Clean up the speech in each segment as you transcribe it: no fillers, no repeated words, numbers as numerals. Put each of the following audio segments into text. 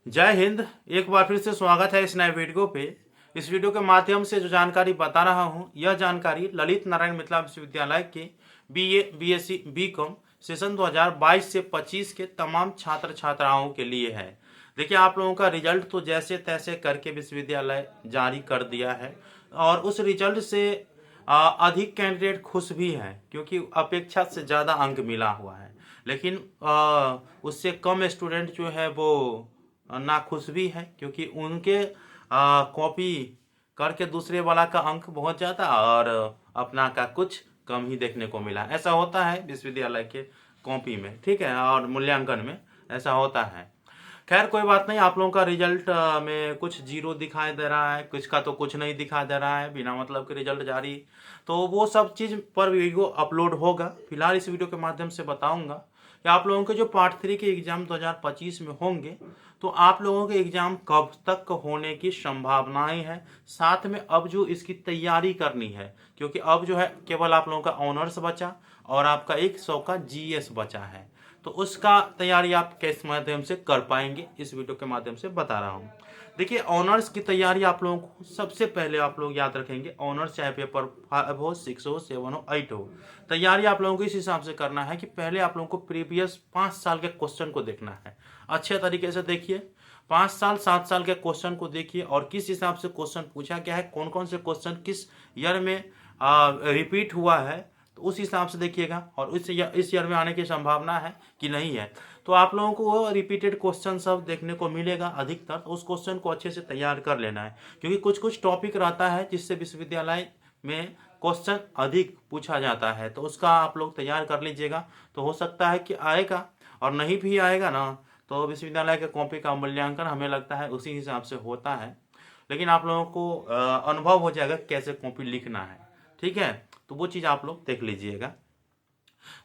जय हिंद। एक बार फिर से स्वागत है इस नए वीडियो पे। इस वीडियो के माध्यम से जो जानकारी बता रहा हूँ, यह जानकारी ललित नारायण मिथिला विश्वविद्यालय के बीए, बीएससी, बीकॉम सेशन 2022 से 25 के तमाम छात्र छात्राओं के लिए है। देखिए, आप लोगों का रिजल्ट तो जैसे तैसे करके विश्वविद्यालय जारी कर दिया है और उस रिजल्ट से अधिक कैंडिडेट खुश भी हैं, क्योंकि अपेक्षा से ज़्यादा अंक मिला हुआ है। लेकिन उससे कम स्टूडेंट जो है वो नाखुश भी है, क्योंकि उनके कॉपी करके दूसरे वाला का अंक बहुत ज़्यादा और अपना का कुछ कम ही देखने को मिला। ऐसा होता है विश्वविद्यालय के कॉपी में, ठीक है, और मूल्यांकन में ऐसा होता है। खैर, कोई बात नहीं। आप लोगों का रिजल्ट में कुछ जीरो दिखाई दे रहा है, कुछ का तो कुछ नहीं दिखाई दे रहा है, बिना मतलब के रिजल्ट जारी। तो वो सब चीज़ पर वीडियो अपलोड होगा। फिलहाल इस वीडियो के माध्यम से बताऊंगा कि आप लोगों के जो पार्ट 3 के एग्जाम 2025 में होंगे, तो आप लोगों के एग्जाम कब तक होने की संभावनाएं हैं, साथ में अब जो इसकी तैयारी करनी है, क्योंकि अब जो है केवल आप लोगों का ऑनर्स बचा और आपका 100 का जीएस बचा है। तो उसका तैयारी आप किस माध्यम से कर पाएंगे, इस वीडियो के माध्यम से बता रहा हूँ। देखिए, ऑनर्स की तैयारी आप लोगों को सबसे पहले आप लोग याद रखेंगे, ऑनर्स चाहे पेपर 5 हो, 6 हो, 7 हो, 8 हो, तैयारी आप लोगों को इस हिसाब से करना है कि पहले आप लोगों को प्रीवियस 5 साल के क्वेश्चन को देखना है। अच्छे तरीके से देखिए, 5 साल 7 साल के क्वेश्चन को देखिए और किस हिसाब से क्वेश्चन पूछा गया है, कौन कौन से क्वेश्चन किस ईयर में रिपीट हुआ है, तो उस हिसाब से देखिएगा। और इस ईयर में आने की संभावना है कि नहीं है, तो आप लोगों को वो रिपीटेड क्वेश्चन सब देखने को मिलेगा अधिकतर। तो उस क्वेश्चन को अच्छे से तैयार कर लेना है, क्योंकि कुछ कुछ टॉपिक रहता है जिससे विश्वविद्यालय में क्वेश्चन अधिक पूछा जाता है, तो उसका आप लोग तैयार कर लीजिएगा। तो हो सकता है कि आएगा, और नहीं भी आएगा ना, तो विश्वविद्यालय के कॉपी का मूल्यांकन हमें लगता है उसी हिसाब से होता है। लेकिन आप लोगों को अनुभव हो जाएगा कैसे कॉपी लिखना है, ठीक है। तो वो चीज़ आप लोग देख लीजिएगा।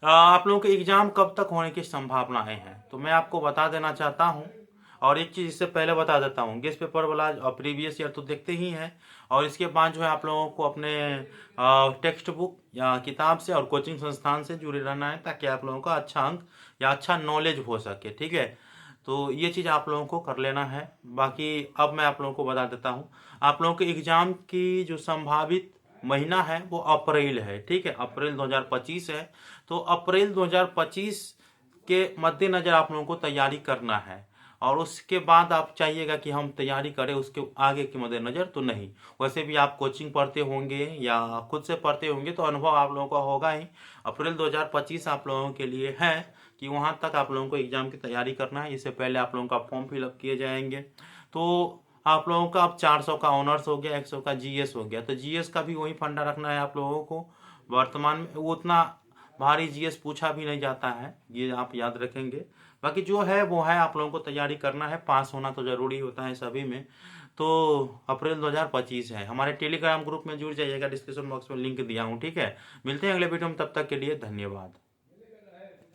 आप लोगों के एग्जाम कब तक होने की संभावनाएं हैं, तो मैं आपको बता देना चाहता हूं। और एक चीज़ इससे पहले बता देता हूं, गेस्ट पेपर वाला प्रीवियस ईयर तो देखते ही हैं, और इसके बाद जो है आप लोगों को अपने टेक्स्ट बुक या किताब से और कोचिंग संस्थान से जुड़े रहना है, ताकि आप लोगों का अच्छा अंक या अच्छा नॉलेज हो सके, ठीक है। तो ये चीज़ आप लोगों को कर लेना है। बाकी अब मैं आप लोगों को बता देता हूँ, आप लोगों के एग्जाम की जो संभावित महीना है वो अप्रैल है, ठीक है, अप्रैल 2025 है। तो अप्रैल 2025 के मद्देनजर आप लोगों को तैयारी करना है, और उसके बाद आप चाहिएगा कि हम तैयारी करें उसके आगे के मद्देनजर तो नहीं। वैसे भी आप कोचिंग पढ़ते होंगे या खुद से पढ़ते होंगे, तो अनुभव आप लोगों का होगा ही। अप्रैल 2025 आप लोगों के लिए है कि वहाँ तक आप लोगों को एग्जाम की तैयारी करना है। इससे पहले आप लोगों का फॉर्म फिलअप किए जाएंगे। तो आप लोगों का अब 400 का ऑनर्स हो गया, 100 का जीएस हो गया, तो जीएस का भी वही फंडा रखना है आप लोगों को। वर्तमान में वो उतना भारी जीएस पूछा भी नहीं जाता है, ये आप याद रखेंगे। बाकी जो है वो है, आप लोगों को तैयारी करना है, पास होना तो जरूरी होता है सभी में। तो अप्रैल 2025 है। हमारे टेलीग्राम ग्रुप में जुड़ जाइएगा, डिस्क्रिप्शन बॉक्स में लिंक दिया हूँ, ठीक है। मिलते हैं अगले वीडियो में, तब तक के लिए धन्यवाद।